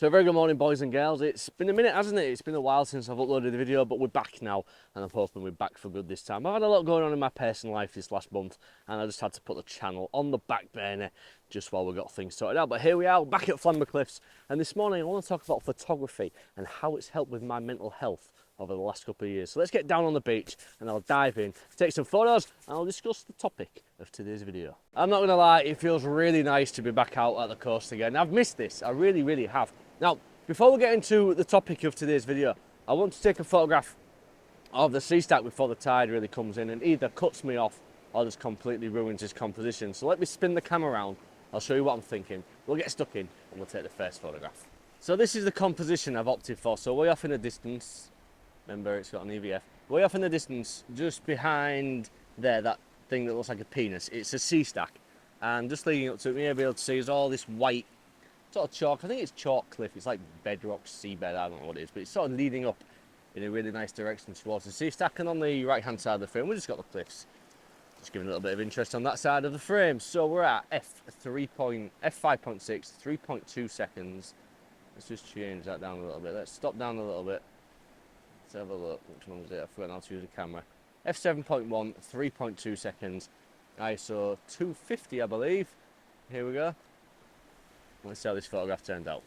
So a very good morning, boys and girls. It's been a minute, hasn't it? It's been a while since I've uploaded the video, but we're back now, and I'm hoping we're back for good this time. I've had a lot going on in my personal life this last month, and I just had to put the channel on the back burner just while we got things sorted out. But here we are, back at Flamber Cliffs, and this morning I want to talk about photography and how it's helped with my mental health over the last couple of years. So let's get down on the beach and I'll dive in, take some photos, and I'll discuss the topic of today's video. I'm not gonna lie, it feels really nice to be back out at the coast again. I've missed this, I really have. Now, before we get into the topic of today's video, I want to take a photograph of the sea stack before the tide really comes in and either cuts me off or just completely ruins his composition. So let me spin the camera around, I'll show you what I'm thinking. We'll get stuck in and we'll take the first photograph. So this is the composition I've opted for. So way off in the distance, remember it's got an EVF, way off in the distance, just behind there, that thing that looks like a penis, it's a sea stack. And just leading up to it, you'll be able to see is all this white sort of chalk. I think it's chalk cliff. It's like bedrock, seabed. I don't know what it is, but it's sort of leading up in a really nice direction towards the sea stack. And on the right hand side of the frame, we just got the cliffs. Just giving a little bit of interest on that side of the frame. So we're at f5.6, 3.2 seconds. Let's just change that down a little bit. Let's stop down a little bit. Let's have a look. Which one was it? I forgot how to use the camera. f7.1, 3.2 seconds. ISO 250, I believe. Here we go. Let's see how this photograph turned out.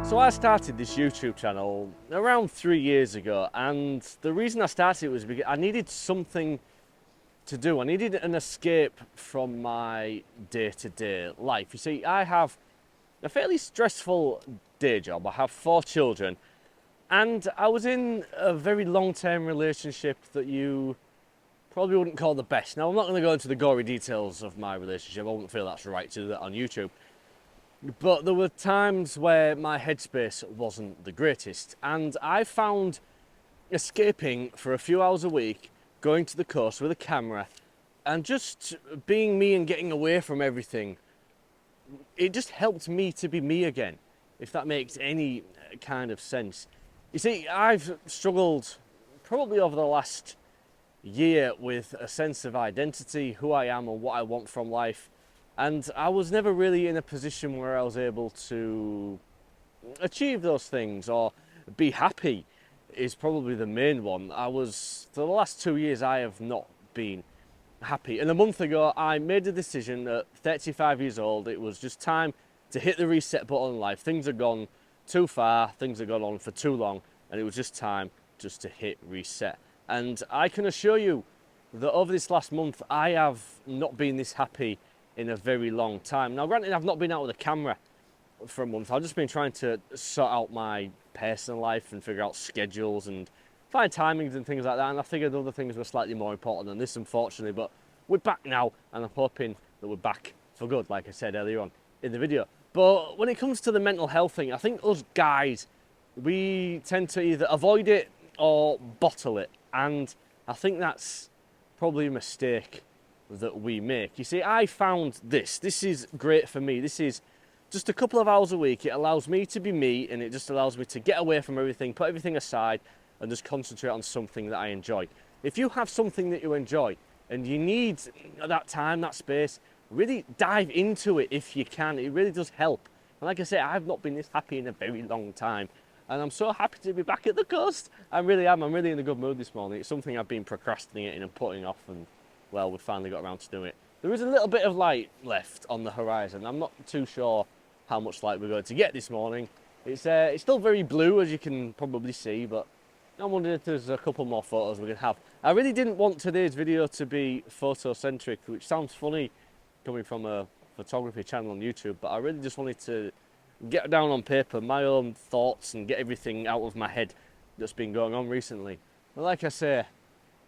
So I started this YouTube channel around 3 years ago, and the reason I started it was because I needed something to do. I needed an escape from my day-to-day life. You see, I have a fairly stressful day job. I have 4 children, and I was in a very long-term relationship that you probably wouldn't call the best. Now, I'm not going to go into the gory details of my relationship. I wouldn't feel that's right to do that on YouTube. But there were times where my headspace wasn't the greatest, and I found escaping for a few hours a week, going to the coast with a camera and just being me and getting away from everything, it just helped me to be me again, if that makes any kind of sense. You see, I've struggled probably over the last year with a sense of identity, who I am and what I want from life, and I was never really in a position where I was able to achieve those things or be happy. Is probably the main one. For the last 2 years, I have not been happy. And a month ago, I made a decision at 35 years old. It was just time to hit the reset button in life. Things had gone too far, things had gone on for too long, and it was just time just to hit reset. And I can assure you that over this last month, I have not been this happy in a very long time. Now, granted, I've not been out with a camera for a month. I've just been trying to sort out my personal life and figure out schedules and find timings and things like that, and I figured other things were slightly more important than this, unfortunately. But we're back now, and I'm hoping that we're back for good, like I said earlier on in the video. But when it comes to the mental health thing, I think us guys, we tend to either avoid it or bottle it, and I think that's probably a mistake that we make. You see, I found this is great for me. This is just a couple of hours a week. It allows me to be me, and it just allows me to get away from everything, put everything aside, and just concentrate on something that I enjoy. If you have something that you enjoy and you need that time, that space, really dive into it if you can. It really does help. And like I say, I've not been this happy in a very long time, and I'm so happy to be back at the coast. I really am. I'm really in a good mood this morning. It's something I've been procrastinating and putting off, and well, we finally got around to doing it. There is a little bit of light left on the horizon. I'm not too sure how much light we're going to get this morning. It's still very blue, as you can probably see, but I'm wondering if there's a couple more photos we can have. I really didn't want today's video to be photocentric, which sounds funny coming from a photography channel on YouTube, but I really just wanted to get down on paper my own thoughts and get everything out of my head that's been going on recently. But like I say,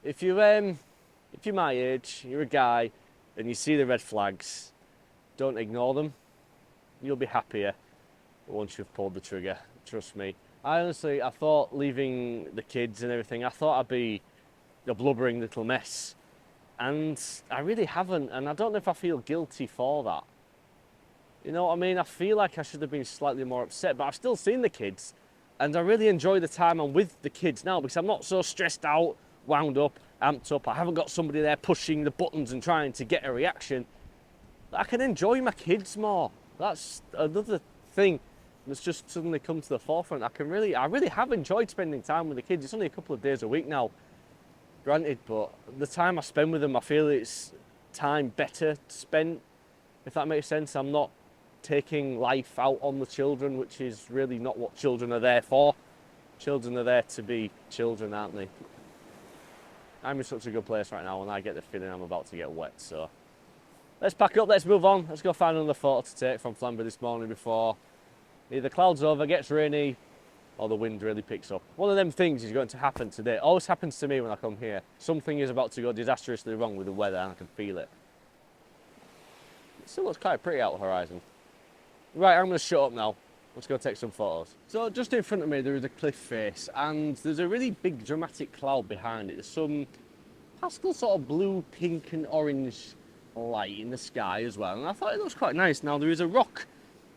if you're my age, you're a guy, and you see the red flags, don't ignore them. You'll be happier once you've pulled the trigger, trust me. I thought leaving the kids and everything, I thought I'd be a blubbering little mess And I really haven't, and I don't know if I feel guilty for that. You know what I mean? I feel like I should have been slightly more upset, but I've still seen the kids, and I really enjoy the time I'm with the kids now because I'm not so stressed out, wound up, amped up. I haven't got somebody there pushing the buttons and trying to get a reaction. I can enjoy my kids more. That's another thing that's just suddenly come to the forefront. I really have enjoyed spending time with the kids. It's only a couple of days a week now, granted, but the time I spend with them, I feel it's time better spent, if that makes sense. I'm not taking life out on the children, which is really not what children are there for. Children are there to be children, aren't they? I'm in such a good place right now, and I get the feeling I'm about to get wet, so let's pack up, let's move on. Let's go find another photo to take from Flamby this morning before either clouds over, gets rainy, or the wind really picks up. One of them things is going to happen today. It always happens to me when I come here. Something is about to go disastrously wrong with the weather, and I can feel it. It still looks quite pretty out the horizon. Right, I'm going to shut up now. Let's go take some photos. So just in front of me there is a cliff face, and there's a really big dramatic cloud behind it. There's some pastel sort of blue, pink and orange light in the sky as well, and I thought it looks quite nice. Now there is a rock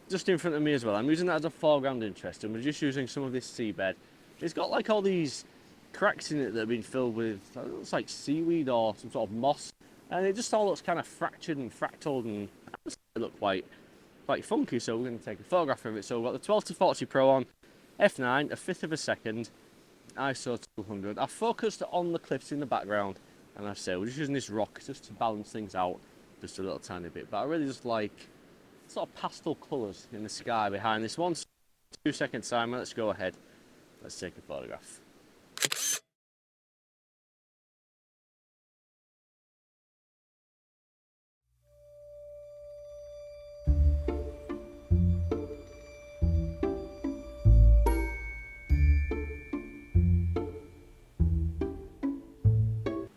just in front of me as well. I'm using that as a foreground interest, and we're just using some of this seabed. It's got like all these cracks in it that have been filled with, it looks like seaweed or some sort of moss, and it just all looks kind of fractured and fractaled, and it looked quite funky, so we're going to take a photograph of it. So we've got the 12-40 Pro on, f9, a fifth of a second, ISO 200. I've focused on the cliffs in the background, and I say we're just using this rock just to balance things out just a little tiny bit, but I really just like sort of pastel colours in the sky behind this one. So 2 second timer, let's go ahead, let's take a photograph.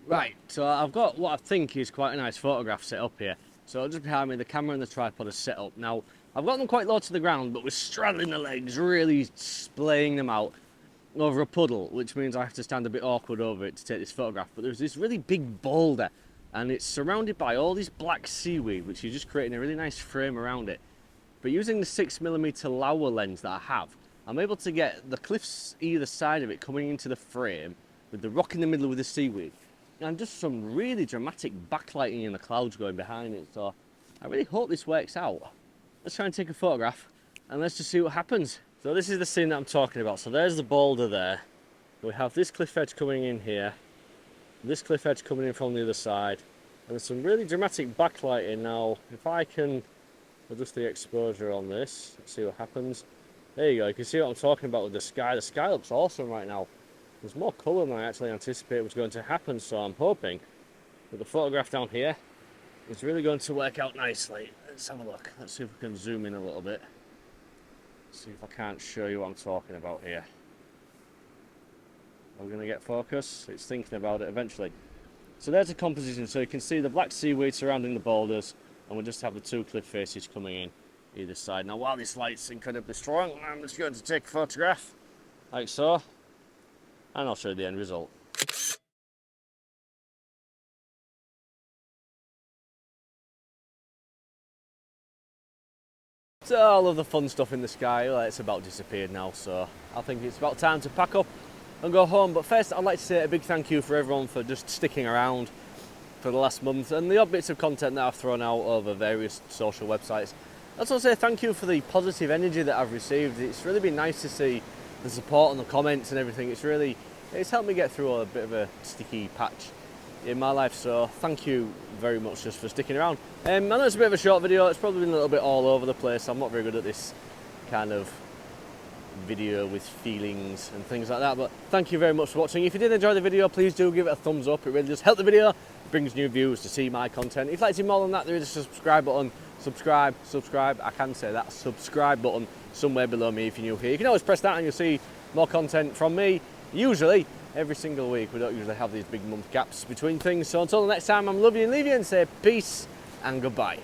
Right, so I've got what I think is quite a nice photograph set up here. So just behind me, the camera and the tripod are set up. Now, I've got them quite low to the ground, but we're straddling the legs, really splaying them out over a puddle, which means I have to stand a bit awkward over it to take this photograph. But there's this really big boulder, and it's surrounded by all this black seaweed, which is just creating a really nice frame around it. But using the 6mm Laowa lens that I have, I'm able to get the cliffs either side of it coming into the frame, with the rock in the middle with the seaweed, and just some really dramatic backlighting in the clouds going behind it. So I really hope this works out. Let's try and take a photograph and let's just see what happens. So this is the scene that I'm talking about. So there's the boulder there. We have this cliff edge coming in here, this cliff edge coming in from the other side, and there's some really dramatic backlighting. Now if I can adjust the exposure on this, let's see what happens. There you go, you can see what I'm talking about with the sky. The sky looks awesome right now. There's more colour than I actually anticipated was going to happen, so I'm hoping that the photograph down here is really going to work out nicely. Let's have a look. Let's see if we can zoom in a little bit. See if I can't show you what I'm talking about here. Are we going to get focus? It's thinking about it eventually. So there's the composition. So you can see the black seaweed surrounding the boulders, and we'll just have the two cliff faces coming in either side. Now while this light's incredibly strong, I'm just going to take a photograph like so, and I'll show you the end result. So all of the fun stuff in the sky, well, it's about disappeared now, so I think it's about time to pack up and go home. But first I'd like to say a big thank you for everyone for just sticking around for the last month and the odd bits of content that I've thrown out over various social websites. I'd also say thank you for the positive energy that I've received. It's really been nice to see the support and the comments and everything. It's helped me get through a bit of a sticky patch in my life, so thank you very much just for sticking around. I know it's a bit of a short video, it's probably been a little bit all over the place. I'm not very good at this kind of video with feelings and things like that, but thank you very much for watching. If you did enjoy the video, please do give it a thumbs up. It really does help the video, it brings new viewers to see my content. If you'd like to see more than that, there is a subscribe button. Subscribe, I can say that, subscribe button somewhere below me if you're new here. You can always press that and you'll see more content from me, usually every single week. We don't usually have these big month gaps between things. So until the next time, I'm love you and leave you and say peace and goodbye.